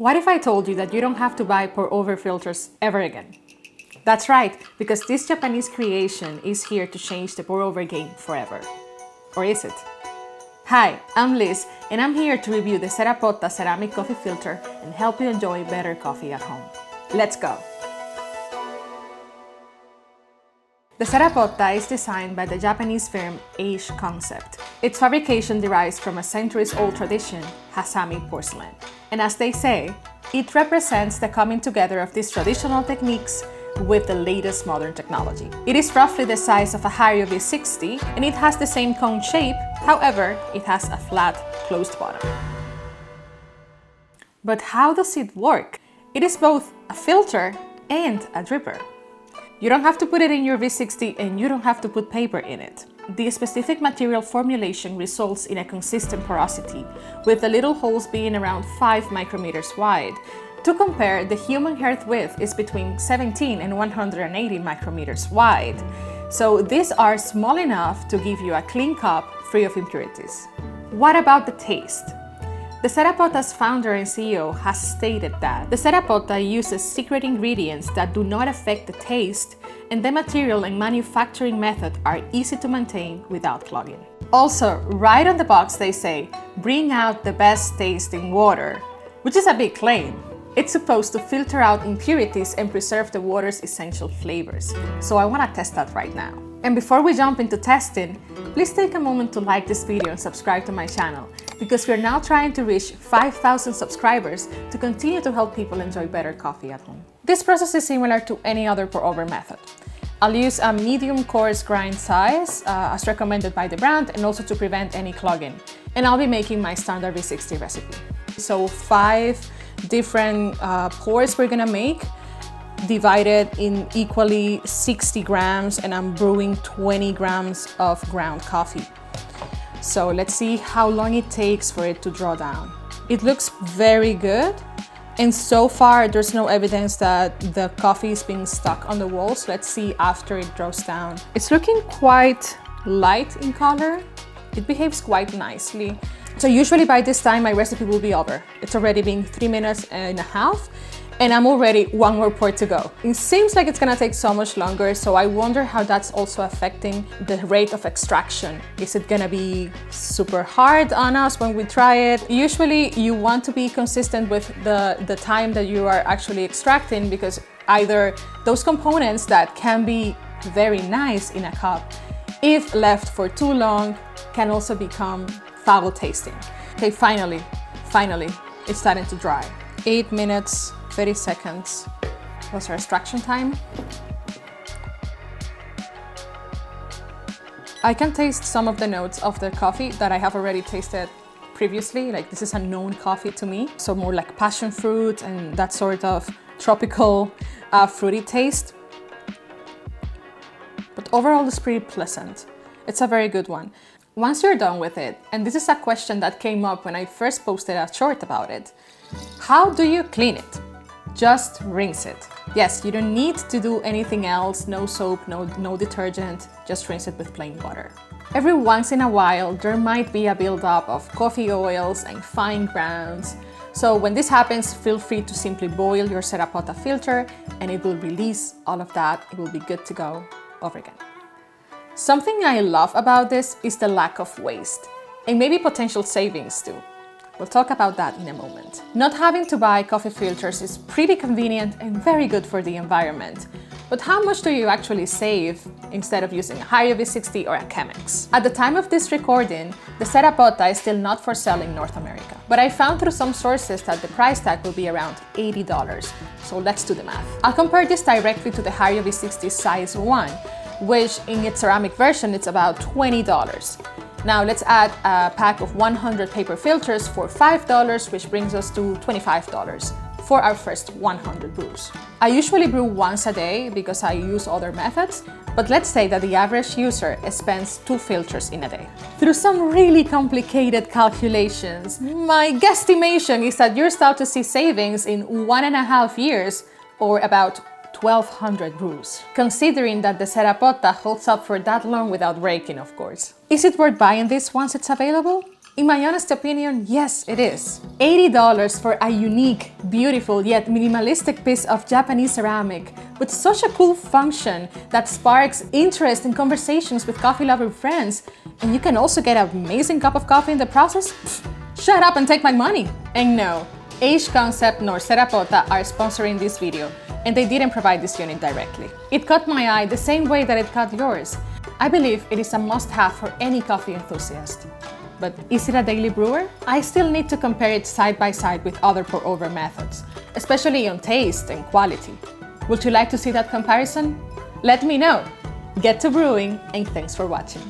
What if I told you that you don't have to buy pour-over filters ever again? That's right, because this Japanese creation is here to change the pour-over game forever. Or is it? Hi, I'm Liz, and I'm here to review the Cerapotta Ceramic Coffee Filter and help you enjoy better coffee at home. Let's go! The Cerapotta is designed by the Japanese firm Age Concept. Its fabrication derives from a centuries-old tradition, Hasami porcelain. And as they say, it represents the coming together of these traditional techniques with the latest modern technology. It is roughly the size of a Hario V60 and it has the same cone shape, however, it has a flat, closed bottom. But how does it work? It is both a filter and a dripper. You don't have to put it in your V60 and you don't have to put paper in it. The specific material formulation results in a consistent porosity, with the little holes being around 5 micrometers wide. To compare, the human hair width is between 17 and 180 micrometers wide. So these are small enough to give you a clean cup free of impurities. What about the taste? The Cerapotta's founder and CEO has stated that the Cerapotta uses secret ingredients that do not affect the taste, and the material and manufacturing method are easy to maintain without clogging. Also, right on the box they say, bring out the best tasting water, which is a big claim. It's supposed to filter out impurities and preserve the water's essential flavors. So I want to test that right now. And before we jump into testing, please take a moment to like this video and subscribe to my channel, because we're now trying to reach 5,000 subscribers to continue to help people enjoy better coffee at home. This process is similar to any other pour-over method. I'll use a medium coarse grind size as recommended by the brand, and also to prevent any clogging. And I'll be making my standard V60 recipe. So 5 different pours we're gonna make, divided in equally 60 grams, and I'm brewing 20 grams of ground coffee. So let's see how long it takes for it to draw down. It looks very good, and so far there's no evidence that the coffee is being stuck on the walls. Let's see after it draws down. It's looking quite light in color. It behaves quite nicely. So usually by this time my recipe will be over. It's already been 3 minutes and a half, and I'm already 1 more pour to go. It seems like it's gonna take so much longer, so I wonder how that's also affecting the rate of extraction. Is it gonna be super hard on us when we try it? Usually you want to be consistent with the time that you are actually extracting, because either those components that can be very nice in a cup, if left for too long, can also become foul tasting. Okay, finally, it's starting to dry. 8 minutes, 30 seconds was our extraction time. I can taste some of the notes of the coffee that I have already tasted previously. Like, this is a known coffee to me. So more like passion fruit and that sort of tropical fruity taste. But overall it's pretty pleasant. It's a very good one. Once you're done with it, and this is a question that came up when I first posted a short about it, how do you clean it? Just rinse it. Yes, you don't need to do anything else, no soap, no detergent, just rinse it with plain water. Every once in a while, there might be a buildup of coffee oils and fine grounds. So when this happens, feel free to simply boil your Cerapotta filter and it will release all of that. It will be good to go over again. Something I love about this is the lack of waste, and maybe potential savings too. We'll talk about that in a moment. Not having to buy coffee filters is pretty convenient and very good for the environment. But how much do you actually save instead of using a Hario V60 or a Chemex? At the time of this recording, the Cerapotta is still not for sale in North America. But I found through some sources that the price tag will be around $80. So let's do the math. I'll compare this directly to the Hario V60 size 1, which in its ceramic version, it's about $20. Now let's add a pack of 100 paper filters for $5, which brings us to $25 for our first 100 brews. I usually brew once a day because I use other methods, but let's say that the average user spends 2 filters in a day. Through some really complicated calculations, my guesstimation is that you're starting to see savings in 1.5 years, or about 1,200 brews, considering that the Cerapotta holds up for that long without breaking, of course. Is it worth buying this once it's available? In my honest opinion, yes, it is. $80 for a unique, beautiful, yet minimalistic piece of Japanese ceramic with such a cool function that sparks interest in conversations with coffee lover friends, and you can also get an amazing cup of coffee in the process? Shut up and take my money! And no, Age Concept nor Cerapotta are sponsoring this video, and they didn't provide this unit directly. It caught my eye the same way that it caught yours. I believe it is a must-have for any coffee enthusiast. But is it a daily brewer? I still need to compare it side by side with other pour-over methods, especially on taste and quality. Would you like to see that comparison? Let me know! Get to brewing, and thanks for watching.